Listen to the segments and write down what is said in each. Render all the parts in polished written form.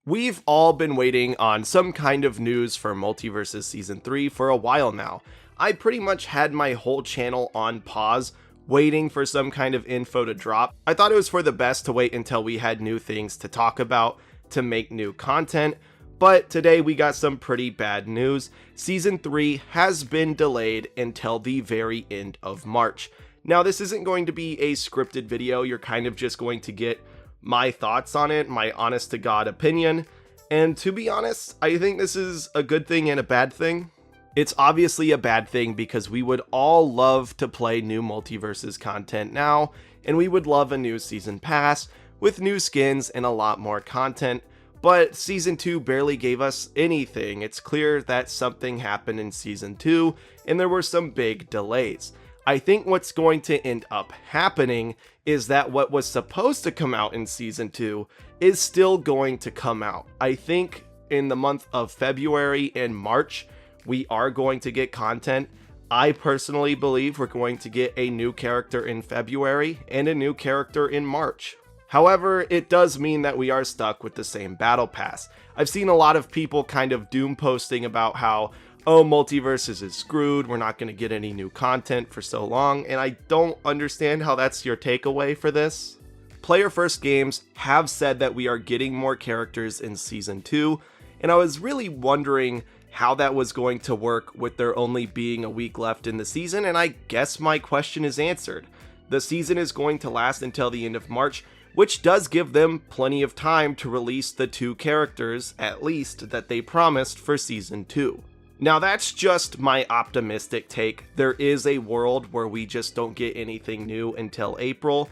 We've all been waiting on some kind of news for Multiversus Season 3 for a while now. I pretty much had my whole channel on pause, waiting for some kind of info to drop. I thought it was for the best to wait until we had new things to talk about, to make new content, but today we got some pretty bad news. Season 3 has been delayed until the very end of March. Now, this isn't going to be a scripted video, you're kind of just going to get my thoughts on it, my honest to God opinion, and to be honest, I think this is a good thing and a bad thing. It's obviously a bad thing because we would all love to play new Multiversus content now, and we would love a new season pass with new skins and a lot more content, but Season 2 barely gave us anything. It's clear that something happened in Season 2, and there were some big delays. I think what's going to end up happening is that what was supposed to come out in Season 2 is still going to come out. I think in the month of February and March, we are going to get content. I personally believe we're going to get a new character in February and a new character in March. However, it does mean that we are stuck with the same battle pass. I've seen a lot of people kind of doom posting about how, oh, Multiversus is screwed, we're not going to get any new content for so long, and I don't understand how that's your takeaway for this. Player First Games have said that we are getting more characters in Season 2, and I was really wondering how that was going to work with there only being a week left in the season, and I guess my question is answered. The season is going to last until the end of March, which does give them plenty of time to release the 2 characters, at least, that they promised for Season 2. Now that's just my optimistic take. There is a world where we just don't get anything new until April,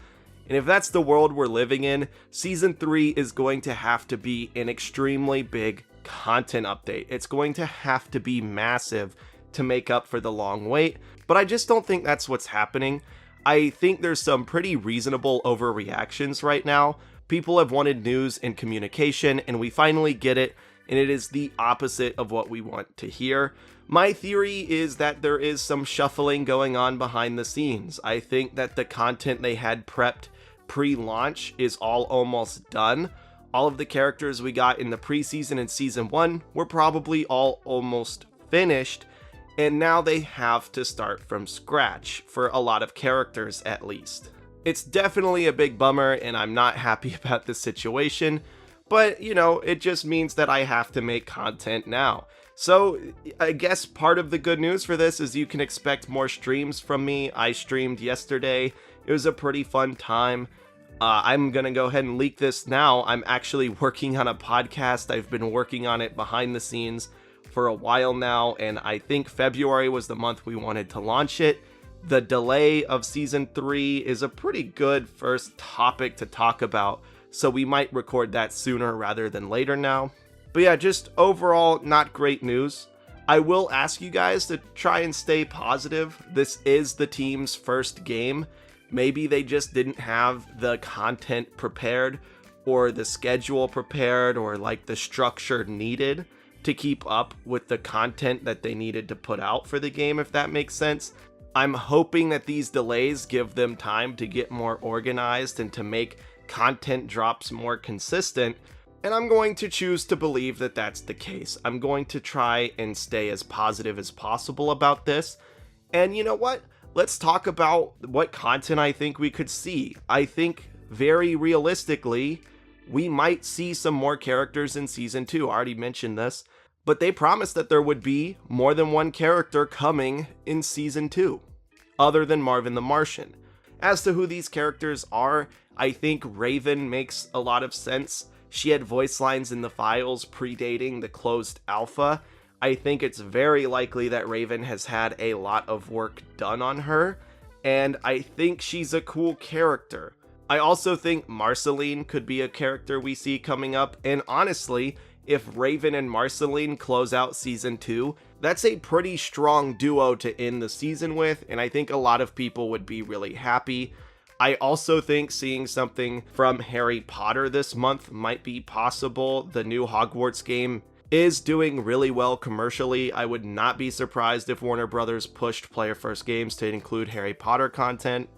and if that's the world we're living in, Season 3 is going to have to be an extremely big content update. It's going to have to be massive to make up for the long wait, but I just don't think that's what's happening. I think there's some pretty reasonable overreactions right now. People have wanted news and communication, and we finally get it, and it is the opposite of what we want to hear. My theory is that there is some shuffling going on behind the scenes. I think that the content they had prepped pre-launch is all almost done. All of the characters we got in the preseason and Season 1 were probably all almost finished, and now they have to start from scratch, for a lot of characters at least. It's definitely a big bummer, and I'm not happy about this situation, but you know, it just means that I have to make content now. So I guess part of the good news for this is you can expect more streams from me. I streamed yesterday. It was a pretty fun time. I'm gonna go ahead and leak this now. I'm actually working on a podcast. I've been working on it behind the scenes for a while now, and I think February was the month we wanted to launch it. The delay of Season 3 is a pretty good first topic to talk about, so we might record that sooner rather than later now. But yeah, just overall not great news. I will ask you guys to try and stay positive. This is the team's first game. Maybe they just didn't have the content prepared, or the schedule prepared, or like the structure needed to keep up with the content that they needed to put out for the game, if that makes sense. I'm hoping that these delays give them time to get more organized and to make content drops more consistent, and I'm going to choose to believe that that's the case. I'm going to try and stay as positive as possible about this, and you know what? Let's talk about what content I think we could see. I think very realistically, we might see some more characters in Season 2. I already mentioned this, but they promised that there would be more than one character coming in Season 2, other than Marvin the Martian. As to who these characters are, I think Raven makes a lot of sense. She had voice lines in the files predating the closed alpha. I think it's very likely that Raven has had a lot of work done on her, and I think she's a cool character. I also think Marceline could be a character we see coming up, and honestly, if Raven and Marceline close out Season 2, that's a pretty strong duo to end the season with, and I think a lot of people would be really happy. I also think seeing something from Harry Potter this month might be possible. The new Hogwarts game is doing really well commercially. I would not be surprised if Warner Brothers pushed Player First Games to include Harry Potter content.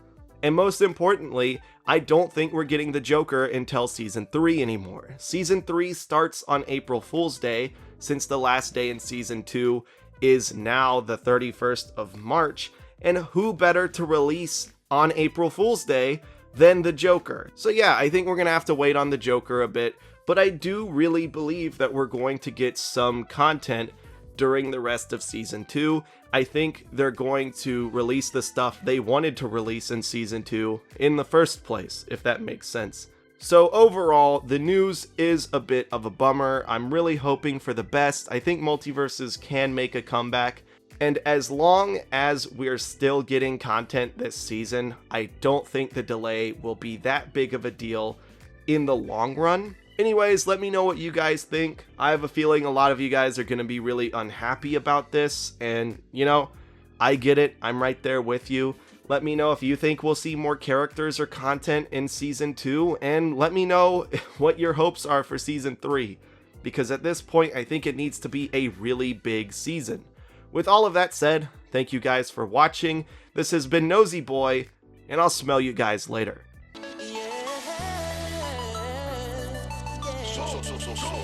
And most importantly, I don't think we're getting the Joker until Season 3 anymore. Season 3 starts on April Fool's Day, since the last day in Season 2 is now the 31st of March, and who better to release on April Fool's Day than the Joker? So yeah, I think we're gonna have to wait on the Joker a bit, but I do really believe that we're going to get some content during the rest of Season 2. I think they're going to release the stuff they wanted to release in Season 2 in the first place, if that makes sense. So overall, the news is a bit of a bummer. I'm really hoping for the best. I think Multiversus can make a comeback, and as long as we're still getting content this season, I don't think the delay will be that big of a deal in the long run. Anyways, let me know what you guys think. I have a feeling a lot of you guys are going to be really unhappy about this, and you know, I get it. I'm right there with you. Let me know if you think we'll see more characters or content in Season 2, and let me know what your hopes are for Season 3, because at this point, I think it needs to be a really big season. With all of that said, thank you guys for watching. This has been Nosy Boy, and I'll smell you guys later. So.